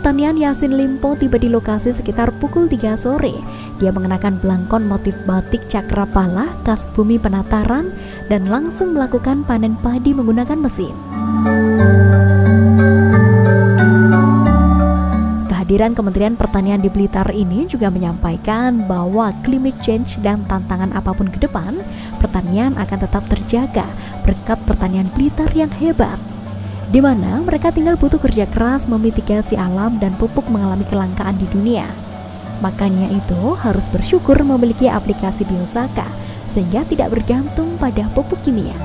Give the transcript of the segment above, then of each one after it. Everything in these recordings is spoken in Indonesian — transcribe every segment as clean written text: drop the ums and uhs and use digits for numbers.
Pertanian Yasin Limpo tiba di lokasi sekitar pukul 3 sore. Dia mengenakan belangkon motif batik cakrapala khas bumi penataran dan langsung melakukan panen padi menggunakan mesin. Kehadiran Kementerian Pertanian di Blitar ini juga menyampaikan bahwa climate change dan tantangan apapun ke depan, pertanian akan tetap terjaga berkat pertanian Blitar yang hebat, di mana mereka tinggal butuh kerja keras memitigasi alam dan pupuk mengalami kelangkaan di dunia. Makanya itu harus bersyukur memiliki aplikasi Biosaka sehingga tidak bergantung pada pupuk kimia.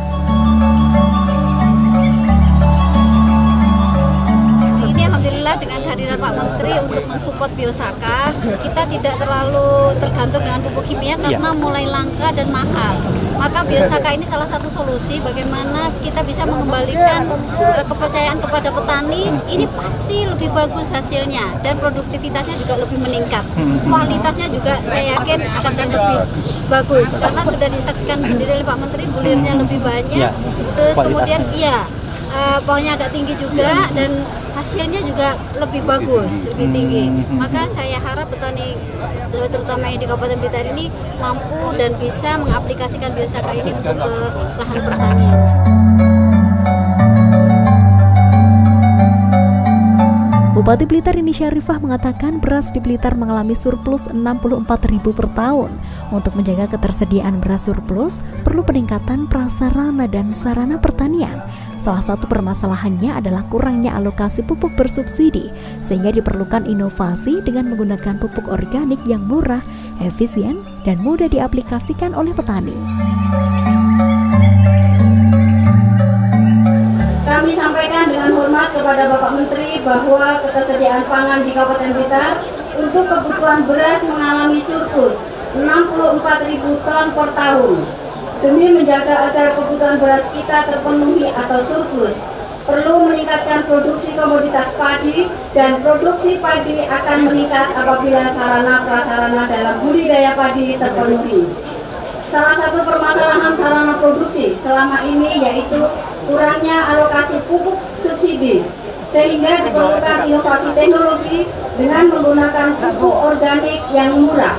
Alhamdulillah dengan kehadiran Pak Menteri untuk mensupport Biosaka, kita tidak terlalu tergantung dengan pupuk kimia karena mulai langka dan mahal. Maka Biosaka ini salah satu solusi bagaimana kita bisa mengembalikan kepercayaan kepada petani. Ini pasti lebih bagus hasilnya dan produktivitasnya juga lebih meningkat. Kualitasnya juga saya yakin akan lebih bagus karena sudah disaksikan sendiri oleh Pak Menteri, bulirnya lebih banyak. Terus kemudian pohonnya agak tinggi juga dan hasilnya juga lebih bagus, lebih tinggi. Maka saya harap petani terutama di Kabupaten Blitar ini mampu dan bisa mengaplikasikan Biosaka ini untuk ke lahan pertanian. Bupati Blitar Nini Syarifah mengatakan beras di Blitar mengalami surplus 64.000 per tahun. Untuk menjaga ketersediaan beras surplus, perlu peningkatan prasarana dan sarana pertanian. Salah satu permasalahannya adalah kurangnya alokasi pupuk bersubsidi, sehingga diperlukan inovasi dengan menggunakan pupuk organik yang murah, efisien, dan mudah diaplikasikan oleh petani. Kami sampaikan dengan hormat kepada Bapak Menteri bahwa ketersediaan pangan di Kabupaten Blitar untuk kebutuhan beras mengalami surplus 64.000 ton per tahun. Demi menjaga agar kebutuhan beras kita terpenuhi atau surplus, perlu meningkatkan produksi komoditas padi dan produksi padi akan meningkat apabila sarana prasarana dalam budidaya padi terpenuhi. Salah satu permasalahan sarana produksi selama ini yaitu kurangnya alokasi pupuk subsidi, sehingga diperlukan inovasi teknologi dengan menggunakan pupuk organik yang murah,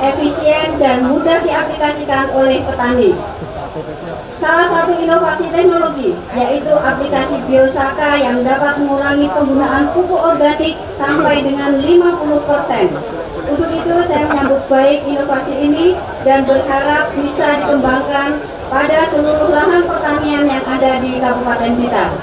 efisien, dan mudah diaplikasikan oleh petani. Salah satu inovasi teknologi yaitu aplikasi Biosaka yang dapat mengurangi penggunaan pupuk organik sampai dengan 50%. Untuk itu saya menyambut baik inovasi ini dan berharap bisa dikembangkan pada seluruh lahan pertanian yang ada di Kabupaten Blitar.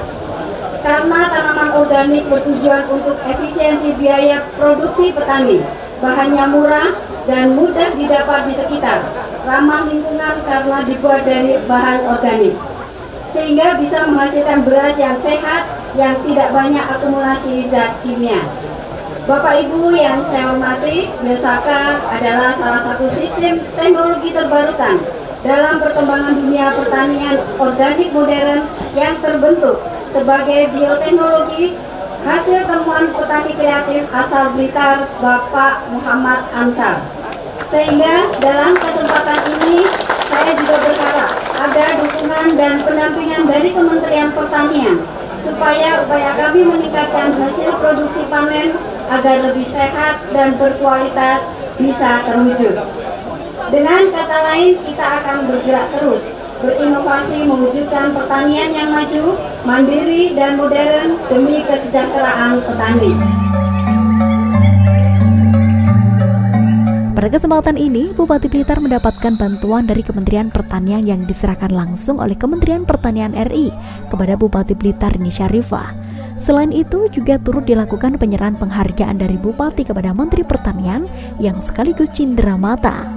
Karena tanaman organik bertujuan untuk efisiensi biaya produksi petani, bahannya murah dan mudah didapat di sekitar, ramah lingkungan karena dibuat dari bahan organik, sehingga bisa menghasilkan beras yang sehat yang tidak banyak akumulasi zat kimia. Bapak Ibu yang saya hormati, Biosaka adalah salah satu sistem teknologi terbarukan dalam perkembangan dunia pertanian organik modern yang terbentuk sebagai bioteknologi hasil temuan petani kreatif asal Blitar, Bapak Muhammad Ansar. Sehingga dalam kesempatan ini saya juga berharap ada dukungan dan pendampingan dari Kementerian Pertanian supaya upaya kami meningkatkan hasil produksi panen agar lebih sehat dan berkualitas bisa terwujud. Dengan kata lain, kita akan bergerak terus, berinovasi mewujudkan pertanian yang maju, mandiri, dan modern demi kesejahteraan petani. Pada kesempatan ini, Bupati Blitar mendapatkan bantuan dari Kementerian Pertanian yang diserahkan langsung oleh Kementerian Pertanian RI kepada Bupati Blitar Nini Syarifah. Selain itu, juga turut dilakukan penyerahan penghargaan dari Bupati kepada Menteri Pertanian yang sekaligus cindera mata.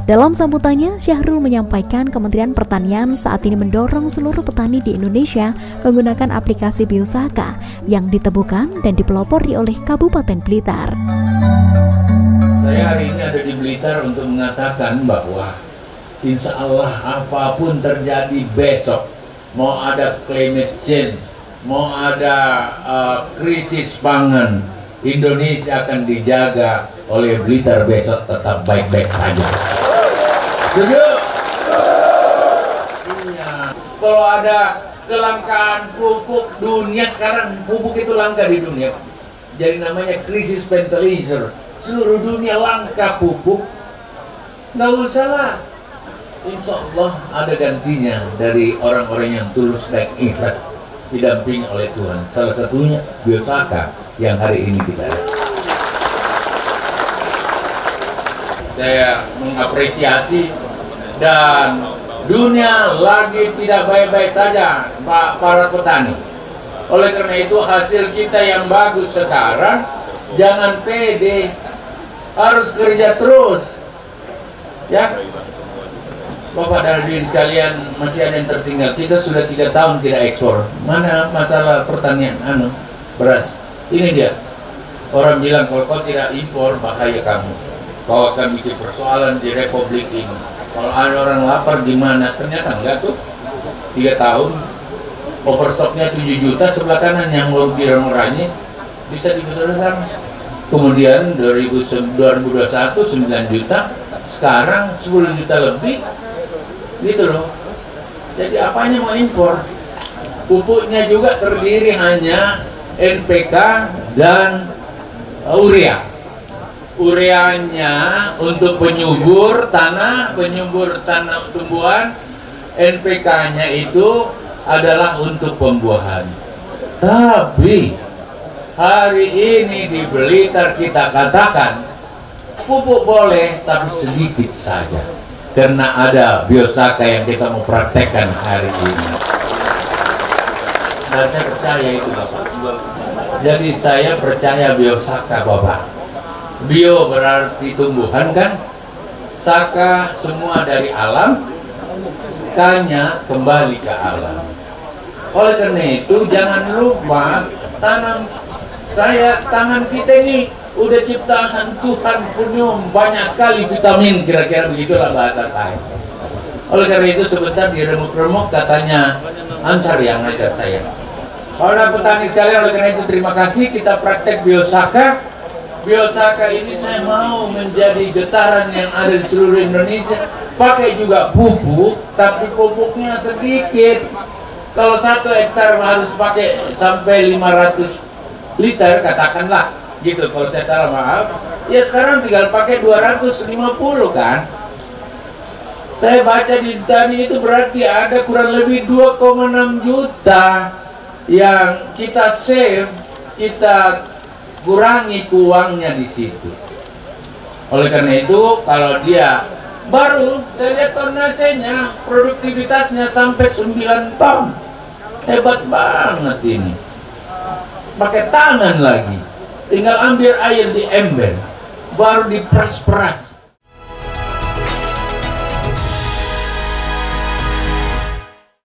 Dalam sambutannya, Syahrul menyampaikan Kementerian Pertanian saat ini mendorong seluruh petani di Indonesia menggunakan aplikasi Biosaka yang ditemukan dan dipelopori oleh Kabupaten Blitar. Saya hari ini ada di Blitar untuk mengatakan bahwa insya Allah apapun terjadi besok, mau ada climate change, mau ada krisis pangan, Indonesia akan dijaga oleh Blitar besok tetap baik-baik saja. Setuju? Iya. Kalau ada kelangkaan pupuk dunia sekarang, pupuk itu langka di dunia. Jadi namanya krisis fertilizer. Seluruh dunia langka pupuk. Nggak usah lah. Insya Allah ada gantinya dari orang-orang yang tulus dan ikhlas didampingi oleh Tuhan. Salah satunya Biosaka yang hari ini kita ada. Saya mengapresiasi, dan dunia lagi tidak baik-baik saja para petani. Oleh karena itu hasil kita yang bagus sekarang, jangan pede, harus kerja terus. Ya, Bapak dan Hadirin sekalian, masih ada yang tertinggal. Kita sudah 3 tahun tidak ekspor. Mana masalah pertanian beras? Ini dia. Orang bilang kalau kau tidak impor bahaya kamu. Kau akan bikin persoalan di Republik ini. Kalau ada orang lapar gimana? Ternyata enggak tuh. 3 tahun overstocknya 7 juta, sebelah kanan yang lebih murahnya bisa dibesar-besar. Kemudian 2021 9 juta, sekarang 10 juta lebih, gitu loh. Jadi apanya mau impor? Pupuknya juga terdiri hanya NPK dan urea. Ureanya untuk penyubur tanah tumbuhan, NPK-nya itu adalah untuk pembuahan. Tapi hari ini di Blitar kita katakan pupuk boleh, tapi sedikit saja, karena ada Biosaka yang kita mau praktekkan hari ini. Dan saya percaya itu, Bapak. Jadi saya percaya Biosaka, Bapak. Bio berarti tumbuhan kan, saka semua dari alam, kanya kembali ke alam. Oleh karena itu jangan lupa tanam tangan kita ini udah ciptaan Tuhan, punya banyak sekali vitamin, kira-kira begitulah bahasa saya. Oleh karena itu sebentar diremuk-remuk, katanya Ansar yang ngajar saya. Para petani sekalian, oleh karena itu terima kasih, kita praktek Biosaka. Biosaka ini saya mau menjadi getaran yang ada di seluruh Indonesia. Pakai juga pupuk, tapi pupuknya sedikit. Kalau 1 hektar harus pakai sampai 500 liter, katakanlah gitu. Kalau saya salah maaf. Ya sekarang tinggal pakai 250 kan. Saya baca di tadi itu berarti ada kurang lebih 2,6 juta yang kita save, kita kurangi uangnya di situ. Oleh karena itu kalau dia baru, saya lihat tonnasenya, produktivitasnya sampai 9 ton, hebat banget ini. Pakai tangan lagi, tinggal ambil air di ember, baru diperas-peras.